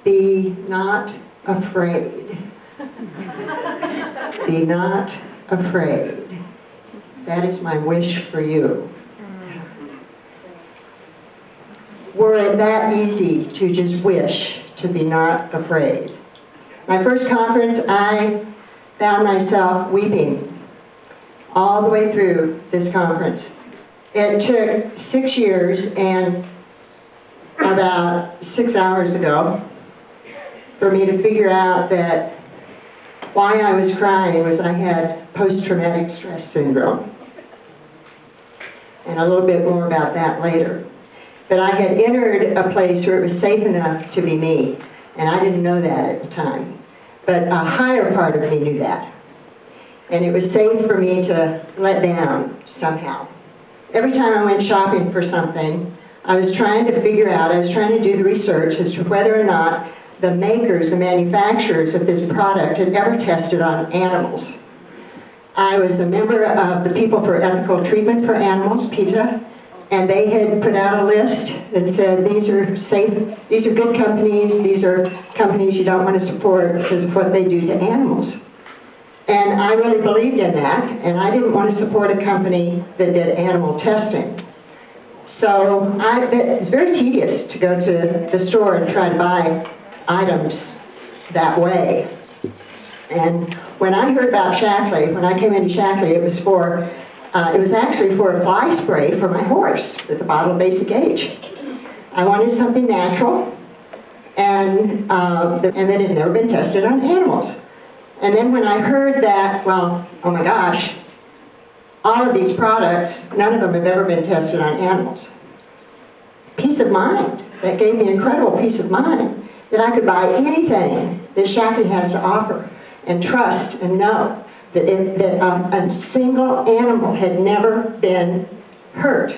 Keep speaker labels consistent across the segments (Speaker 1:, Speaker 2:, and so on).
Speaker 1: Be not afraid. Be not afraid. That is my wish for you. Were it that easy to just wish to be not afraid? My first conference, I found myself weeping all the way through this conference. It took 6 years, and about 6 hours ago for me to figure out that why I was crying was I had post-traumatic stress syndrome. And a little bit more about that later. But I had entered a place where it was safe enough to be me, and I didn't know that at the time. But a higher part of me knew that. And it was safe for me to let down somehow. Every time I went shopping for something, I was trying to figure out, I was trying to do the research as to whether or not the makers, the manufacturers of this product had ever tested on animals. I was a member of the People for Ethical Treatment for Animals, PETA, and they had put out a list that said these are safe, these are good companies, these are companies you don't want to support because of what they do to animals. And I really believed in that, and I didn't want to support a company that did animal testing. So it's very tedious to go to the store and try to buy items that way. And when I heard about Shaklee, when I came into Shaklee, it was actually for a fly spray for my horse with a bottle of Basic Age. I wanted something natural, and that had never been tested on animals. And then when I heard that, well, oh my gosh, all of these products, none of them have ever been tested on animals. Peace of mind. That gave me incredible peace of mind that I could buy anything that Shaklee has to offer and trust and know that a single animal had never been hurt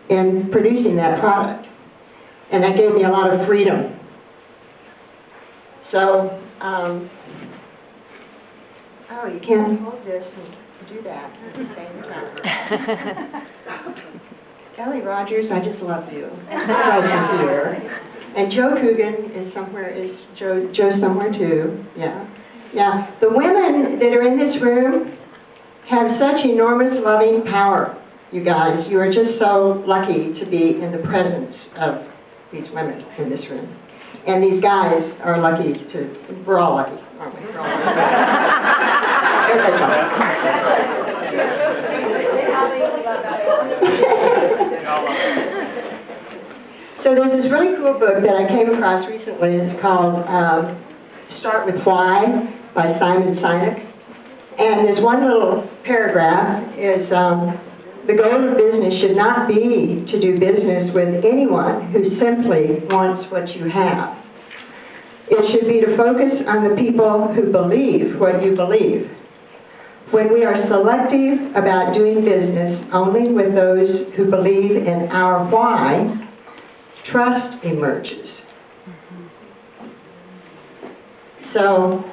Speaker 1: in producing that product. And that gave me a lot of freedom. So, oh, you can't hold this and do that at the same time. Kelly Rogers, I just love you. I love you here. And Joe Coogan is somewhere, is Joe somewhere too? Yeah. Yeah. The women that are in this room have such enormous loving power, you guys. You are just so lucky to be in the presence of these women in this room. And these guys are lucky to, we're all lucky, aren't we? We're all lucky. So there's this really cool book that I came across recently. It's called Start With Why by Simon Sinek. And there's one little paragraph is the goal of business should not be to do business with anyone who simply wants what you have. It should be to focus on the people who believe what you believe. When we are selective about doing business only with those who believe in our why, trust emerges. So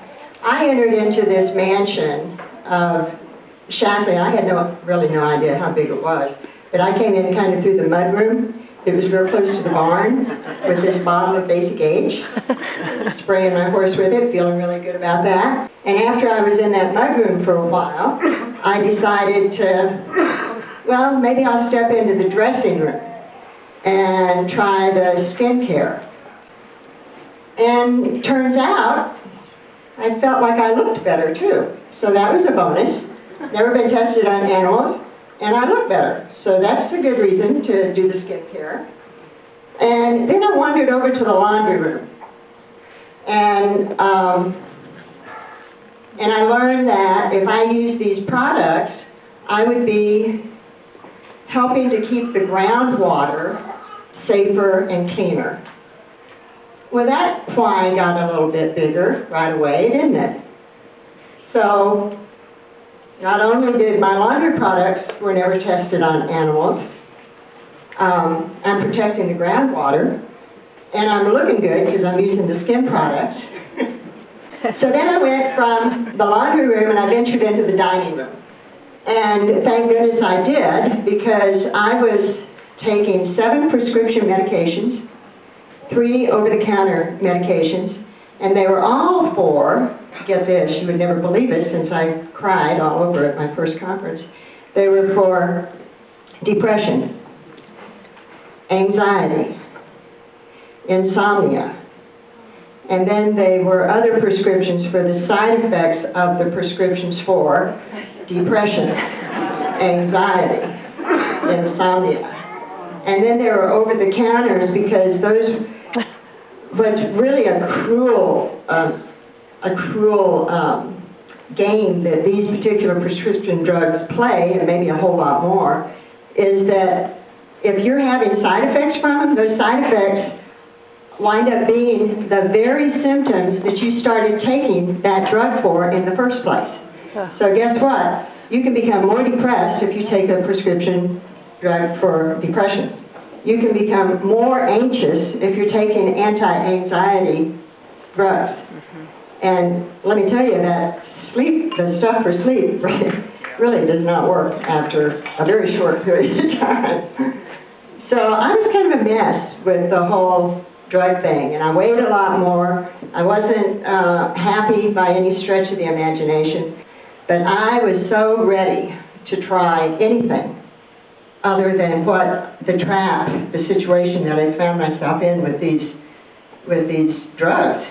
Speaker 1: I entered into this mansion of Shaklee. I had really no idea how big it was, but I came in kind of through the mudroom. It was real close to the barn with this bottle of Basic Age, spraying my horse with it, feeling really good about that. And after I was in that mudroom for a while, I decided to, well, maybe I'll step into the dressing room and try the skincare. And it turns out, I felt like I looked better too. So that was a bonus. Never been tested on animals, and I look better. So that's a good reason to do the skincare. And then I wandered over to the laundry room. And I learned that if I use these products, I would be helping to keep the groundwater safer and cleaner. Well, that why got a little bit bigger right away, didn't it? So not only did my laundry products were never tested on animals, I'm protecting the groundwater, and I'm looking good because I'm using the skin products. So then I went from the laundry room and I ventured into the dining room. And thank goodness I did, because I was taking 7 prescription medications 3 over-the-counter medications, and they were all for, get this, you would never believe it since I cried all over at my first conference, they were for depression, anxiety, insomnia, and then they were other prescriptions for the side effects of the prescriptions for depression, anxiety, insomnia. And then there were over-the-counters because those was really a cruel game that these particular prescription drugs play, and maybe a whole lot more, is that if you're having side effects from them, those side effects wind up being the very symptoms that you started taking that drug for in the first place. So guess what? You can become more depressed if you take a prescription drug for depression. You can become more anxious if you're taking anti-anxiety drugs. And let me tell you that sleep, the stuff for sleep, really does not work after a very short period of time. So I was kind of a mess with the whole drug thing, and I weighed a lot more. I wasn't happy by any stretch of the imagination, but I was so ready to try anything other than what the trap, the situation that I found myself in with these drugs.